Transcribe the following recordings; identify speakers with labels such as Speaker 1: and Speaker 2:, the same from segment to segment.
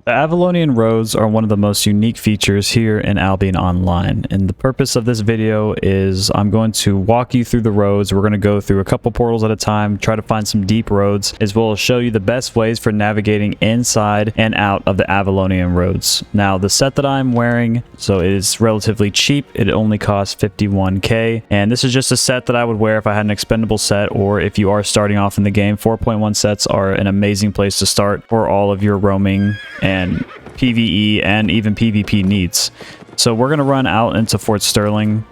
Speaker 1: The Avalonian Roads are one of the most unique features here in Albion Online, and the purpose of this video is I'm going to walk you through the roads. We're going to go through a couple portals at a time, try to find some deep roads, as well as show you the best ways for navigating inside and out of the Avalonian Roads. Now, the set that I'm wearing, so it is relatively cheap. It only costs 51k, and this is just a set that I would wear if I had an expendable set, or if you are starting off in the game. 4.1 sets are an amazing place to start for all of your roaming and PvE and even PvP needs. So we're going to run out into Fort Sterling,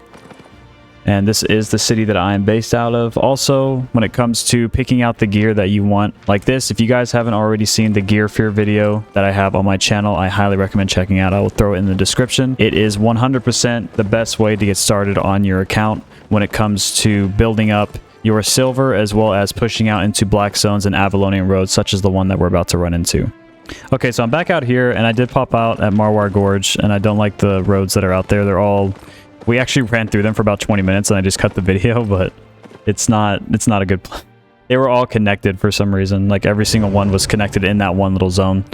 Speaker 1: and this is the city that I am based out of. Also, when it comes to picking out the gear that you want, like this, if you guys haven't already seen the Gear Fear video that I have on my channel, I highly recommend checking out. I will throw it in the description. It is 100% the best way to get started on your account when it comes to building up your silver, as well as pushing out into black zones and Avalonian roads, such as the one that we're about to run into. Okay, so I'm back out here, and I did pop out at Marwar Gorge, and I don't like the roads that are out there. They're all... We actually ran through them for about 20 minutes, and I just cut the video, but it's not a good... They were all connected for some reason. Like, every single one was connected in that one little zone.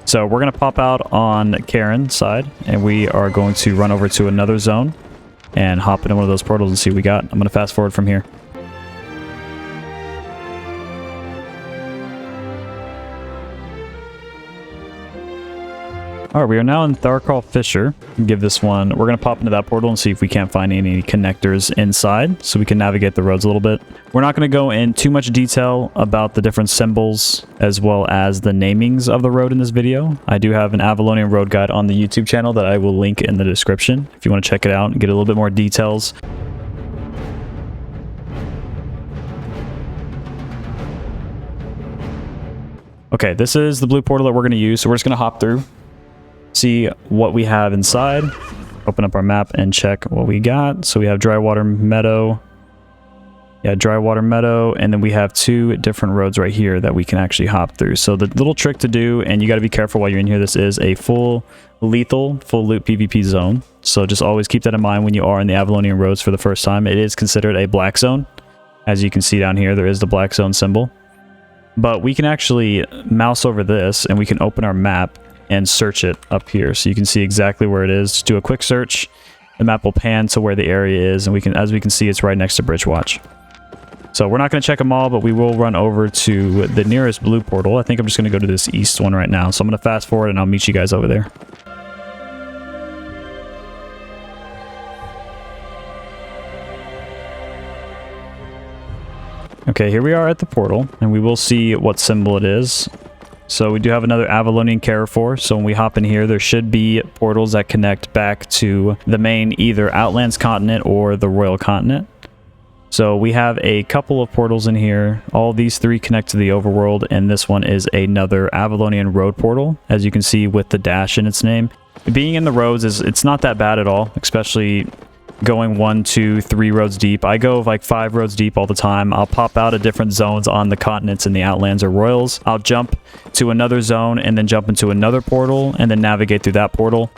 Speaker 1: So we're going to pop out on Karen's side, and we are going to run over to another zone and hop into one of those portals and see what we got. I'm going to fast forward from here. Alright, we are now in Tharkal Fissure. Give this one... We're going to pop into that portal and see if we can't find any connectors inside, so we can navigate the roads a little bit. We're not going to go in too much detail about the different symbols, as well as the namings of the road in this video. I do have an Avalonian Road guide on the YouTube channel that I will link in the description, if you want to check it out and get a little bit more details. Okay, this is the blue portal that we're going to use, so we're just going to hop through, see what we have inside, open up our map and check what we got. So we have dry water meadow, dry water meadow, and then we have two different roads right here that we can actually hop through. So the little trick to do, and you got to be careful while you're in here, this is a full lethal, full loot PvP zone, so just always keep that in mind when you are in the Avalonian Roads for the first time. It is considered a black zone. As you can see down here, there is the black zone symbol, but we can actually mouse over this and we can open our map and search it up here, so you can see exactly where it is. Just do a quick search. The map will pan to where the area is, and we can, as we can see, it's right next to Bridgewatch. So we're not going to check them all, but we will run over to the nearest blue portal. I think I'm just going to go to this east one right now. So I'm going to fast forward and I'll meet you guys over there. Okay, here we are at the portal, and we will see what symbol it is. So we do have another Avalonian Carrefour, so when we hop in here, there should be portals that connect back to the main either Outlands continent or the Royal continent. So we have a couple of portals in here. All these three connect to the overworld, and this one is another Avalonian Road portal, as you can see with the dash in its name. Being in the roads, it's not that bad at all, especially going 1, 2, 3 roads deep. I go like 5 roads deep all the time. I'll pop out of different zones on the continents in the Outlands or Royals. I'll jump to another zone and then jump into another portal and then navigate through that portal.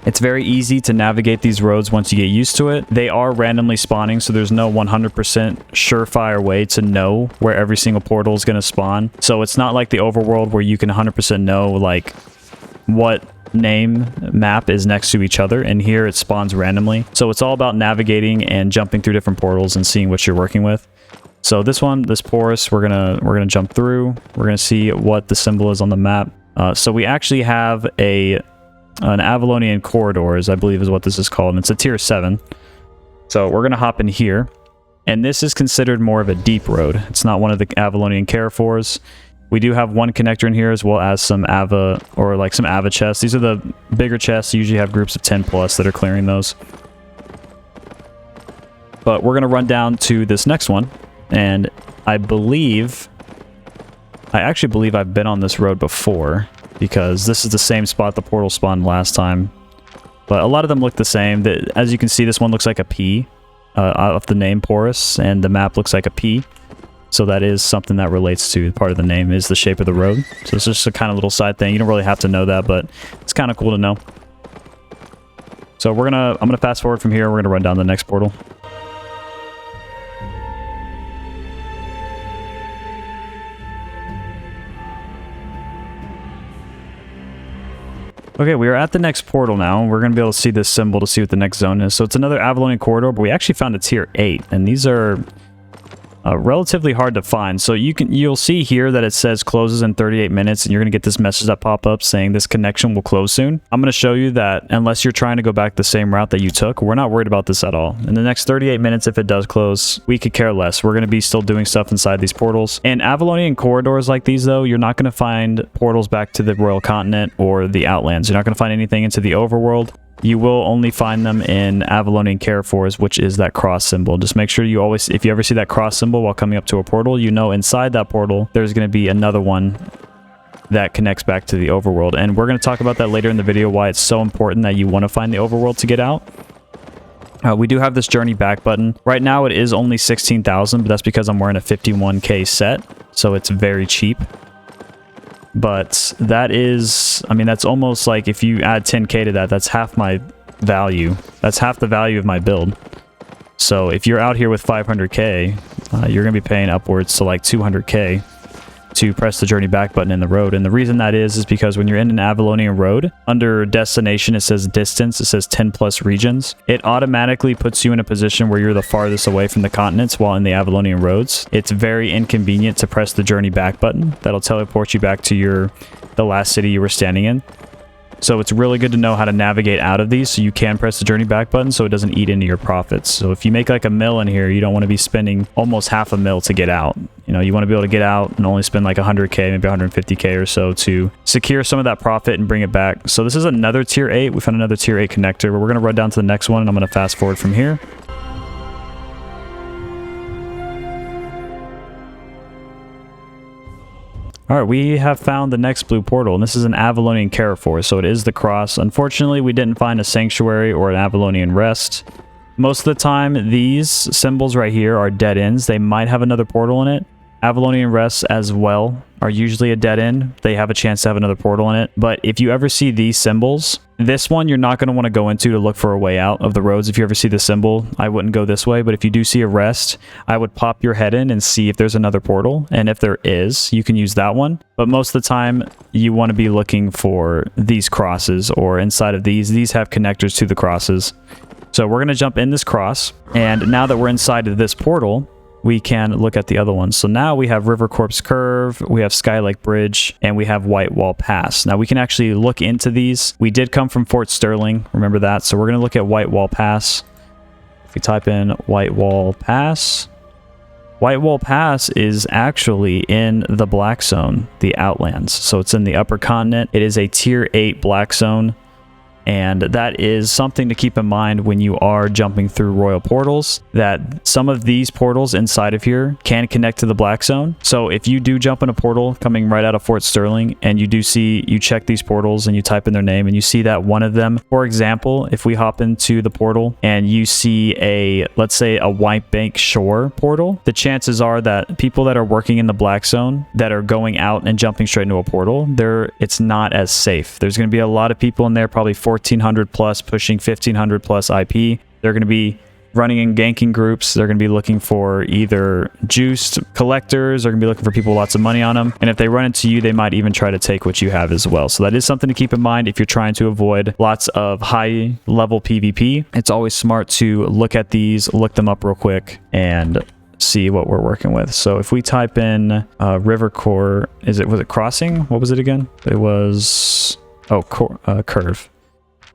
Speaker 1: It's very easy to navigate these roads once you get used to it. They are randomly spawning, so there's no 100% surefire way to know where every single portal is going to spawn. So it's not like the overworld where you can 100% know like what name map is next to each other, and here it spawns randomly. So it's all about navigating and jumping through different portals and seeing what you're working with. So this one, this porous, we're gonna jump through. We're gonna see what the symbol is on the map. So we actually have an Avalonian Corridors, I believe is what this is called, and it's a tier 7. So we're gonna hop in here, and this is considered more of a deep road. It's not one of the Avalonian Carrefours. We do have one connector in here, as well as some Ava, or like some Ava chests. These are the bigger chests. You usually have groups of 10 plus that are clearing those. But we're going to run down to this next one. And I actually believe I've been on this road before, because this is the same spot the portal spawned last time. But a lot of them look the same. As you can see, this one looks like a P off the name Porous, and the map looks like a P. So that is something that relates to part of the name, is the shape of the road. So it's just a kind of little side thing. You don't really have to know that, but it's kind of cool to know. So I'm gonna fast forward from here. We're gonna run down the next portal. Okay, we are at the next portal now. We're going to be able to see this symbol to see what the next zone is. So it's another Avalonian corridor, but we actually found a tier 8, and these are relatively hard to find. So you'll see here that it says closes in 38 minutes, and you're going to get this message that pop up saying this connection will close soon. I'm going to show you that unless you're trying to go back the same route that you took, we're not worried about this at all. In the next 38 minutes, if it does close, we could care less. We're going to be still doing stuff inside these portals. In Avalonian corridors like these, though, you're not going to find portals back to the Royal Continent or the Outlands. You're not going to find anything into the overworld. You will only find them in Avalonian Carrefours, which is that cross symbol. Just make sure you always, if you ever see that cross symbol while coming up to a portal, you know inside that portal, there's going to be another one that connects back to the overworld. And we're going to talk about that later in the video, why it's so important that you want to find the overworld to get out. We do have this journey back button. Right now it is only 16,000, but that's because I'm wearing a 51k set, so it's very cheap. But that is, I mean, that's almost like if you add 10k to that, that's half my value. That's half the value of my build. So if you're out here with 500k, you're going to be paying upwards to like 200k to press the journey back button in the road. And the reason that is because when you're in an Avalonian road, under destination, it says distance, it says 10 plus regions. It automatically puts you in a position where you're the farthest away from the continents while in the Avalonian roads. It's very inconvenient to press the journey back button. That'll teleport you back to the last city you were standing in. So it's really good to know how to navigate out of these so you can press the journey back button so it doesn't eat into your profits. So if you make like a mil in here, you don't want to be spending almost half a mil to get out. You know, you want to be able to get out and only spend like 100k, maybe 150k or so to secure some of that profit and bring it back. So this is another tier 8. We found another tier 8 connector, but we're going to run down to the next one and I'm going to fast forward from here. All right, we have found the next blue portal, and this is an Avalonian Carrefour, so it is the cross. Unfortunately, we didn't find a sanctuary or an Avalonian rest. Most of the time, these symbols right here are dead ends. They might have another portal in it. Avalonian rests as well are usually a dead end. They have a chance to have another portal in it. But if you ever see these symbols, this one you're not going to want to go into to look for a way out of the roads. If you ever see the symbol, I wouldn't go this way. But if you do see a rest, I would pop your head in and see if there's another portal. And if there is, you can use that one. But most of the time, you want to be looking for these crosses or inside of these. These have connectors to the crosses. So we're going to jump in this cross. And now that we're inside of this portal, we can look at the other ones. So now we have River Corpse Curve, we have Skylake Bridge, and we have White Wall Pass. Now we can actually look into these. We did come from Fort Sterling, remember that. So we're going to look at White Wall Pass. If we type in White Wall Pass, White Wall Pass is actually in the Black Zone, the Outlands. So it's in the Upper Continent. It is a Tier 8 Black Zone. And that is something to keep in mind when you are jumping through royal portals, that some of these portals inside of here can connect to the Black Zone. So if you do jump in a portal coming right out of Fort Sterling and you check these portals and you type in their name and you see that one of them, for example, if we hop into the portal and you see let's say a White Bank Shore portal, the chances are that people that are working in the Black Zone that are going out and jumping straight into a portal, it's not as safe. There's going to be a lot of people in there, probably 1400 plus, pushing 1500 plus IP. They're going to be running in ganking groups. They're going to be looking for either juiced collectors. They're going to be looking for people with lots of money on them. And if they run into you, they might even try to take what you have as well. So that is something to keep in mind if you're trying to avoid lots of high level PvP. It's always smart to look at these, look them up real quick, and see what we're working with. So if we type in River Core, was it Crossing? What was it again? It was Curve.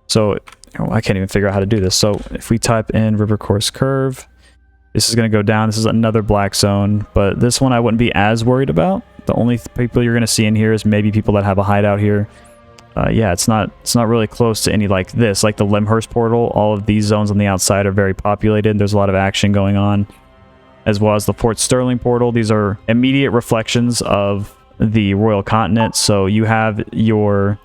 Speaker 1: So I can't even figure out how to do this. So if we type in River Course Curve, this is going to go down. This is another Black Zone, but this one I wouldn't be as worried about. The only people you're going to see in here is maybe people that have a hideout here. Yeah, it's not really close to any like this, like the Limhurst portal. All of these zones on the outside are very populated. There's a lot of action going on, as well as the Fort Sterling portal. These are immediate reflections of the Royal Continent. So you have your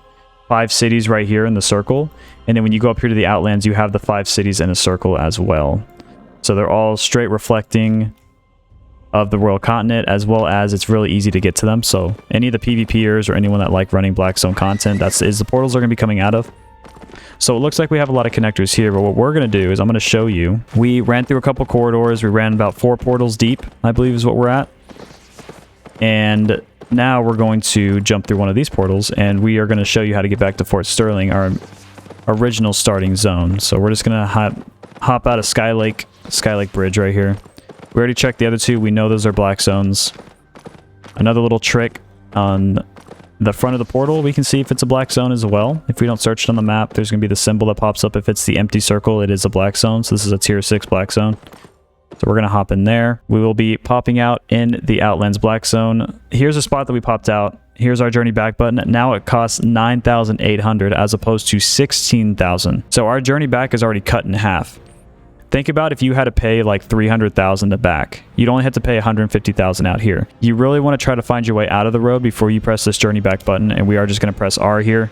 Speaker 1: 5 cities right here in the circle, and then when you go up here to the Outlands, you have the 5 cities in a circle as well. So they're all straight reflecting of the Royal Continent, as well as it's really easy to get to them. So any of the PvPers or anyone that like running Black Zone content, is the portals are going to be coming out of. So it looks like we have a lot of connectors here, but what we're going to do is I'm going to show you. We ran through a couple corridors. We ran about 4 portals deep, I believe is what we're at. And Now we're going to jump through one of these portals, and we are going to show you how to get back to Fort Sterling, our original starting zone. So we're just going to hop out of Skylake Bridge right here. We already checked the other two. We know those are black zones. Another little trick on the front of the portal, we can see if it's a black zone as well. If we don't search it on the map, there's going to be the symbol that pops up. If it's the empty circle, it is a black zone. So this is a tier 6 black zone. So we're going to hop in there. We will be popping out in the Outlands black zone. Here's a spot that we popped out. Here's our journey back button. Now it costs 9,800 as opposed to 16,000. So our journey back is already cut in half. Think about if you had to pay like 300,000 to back. You'd only have to pay 150,000 out here. You really want to try to find your way out of the road before you press this journey back button, and we are just going to press R here.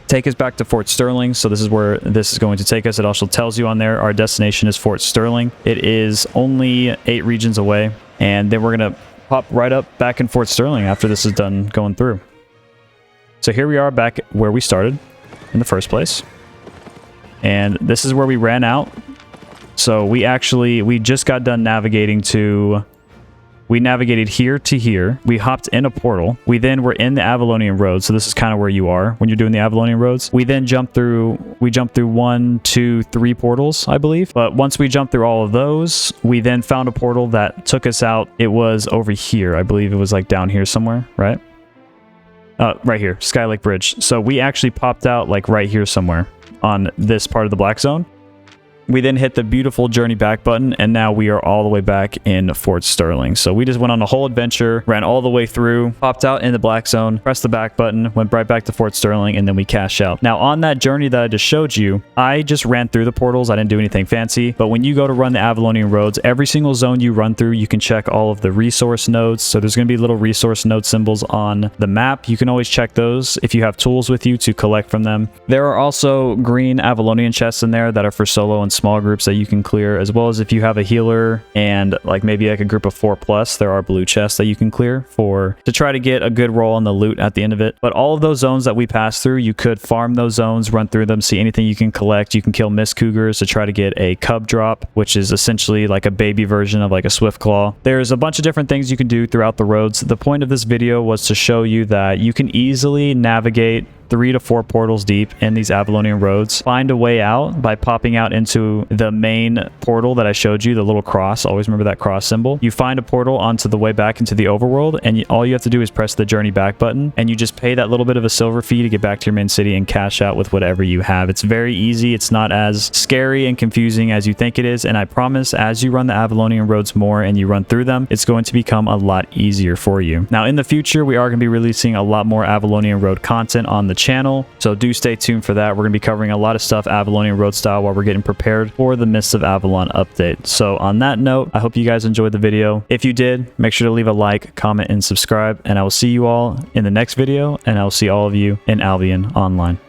Speaker 1: Take us back to Fort Sterling. So this is where this is going to take us. It also tells you on there our destination is Fort Sterling. It is only 8 regions away, and then we're going to pop right up back in Fort Sterling after this is done going through. So here we are back where we started in the first place, and this is where we ran out. So we just got done navigating to, we navigated here to here. We hopped in a portal. We then were in the Avalonian Roads. So this is kind of where you are when you're doing the Avalonian Roads. We then jumped through 1, 2, 3 portals, I believe. But once we jumped through all of those, we then found a portal that took us out. It was over here. I believe it was like down here somewhere, right? Right here, Skylake Bridge. So we actually popped out like right here somewhere on this part of the black zone. We then hit the beautiful journey back button, and now we are all the way back in Fort Sterling. So we just went on a whole adventure, ran all the way through, popped out in the black zone, pressed the back button, went right back to Fort Sterling, and then we cash out. Now on that journey that I just showed you, I just ran through the portals. I didn't do anything fancy, but when you go to run the Avalonian Roads, every single zone you run through, you can check all of the resource nodes. So there's going to be little resource node symbols on the map. You can always check those if you have tools with you to collect from them. There are also green Avalonian chests in there that are for solo and small groups that you can clear, as well as if you have a healer and like maybe like a group of 4+, there are blue chests that you can clear to try to get a good roll on the loot at the end of it. But all of those zones that we passed through, you could farm those zones, run through them, see anything you can collect. You can kill mist cougars to try to get a cub drop, which is essentially like a baby version of like a swift claw. There's a bunch of different things you can do throughout the roads. The point of this video was to show you that you can easily navigate 3 to 4 portals deep in these Avalonian Roads. Find a way out by popping out into the main portal that I showed you, the little cross. Always remember that cross symbol. You find a portal onto the way back into the overworld, and all you have to do is press the journey back button, and you just pay that little bit of a silver fee to get back to your main city and cash out with whatever you have. It's very easy. It's not as scary and confusing as you think it is, and I promise as you run the Avalonian Roads more and you run through them, it's going to become a lot easier for you. Now in the future, we are going to be releasing a lot more Avalonian Road content on the channel, so do stay tuned for that. We're going to be covering a lot of stuff Avalonian Road style while we're getting prepared for the Mists of Avalon update. So on that note, I hope you guys enjoyed the video. If you did, make sure to leave a like, comment, and subscribe, and I will see you all in the next video, and I will see all of you in Albion Online.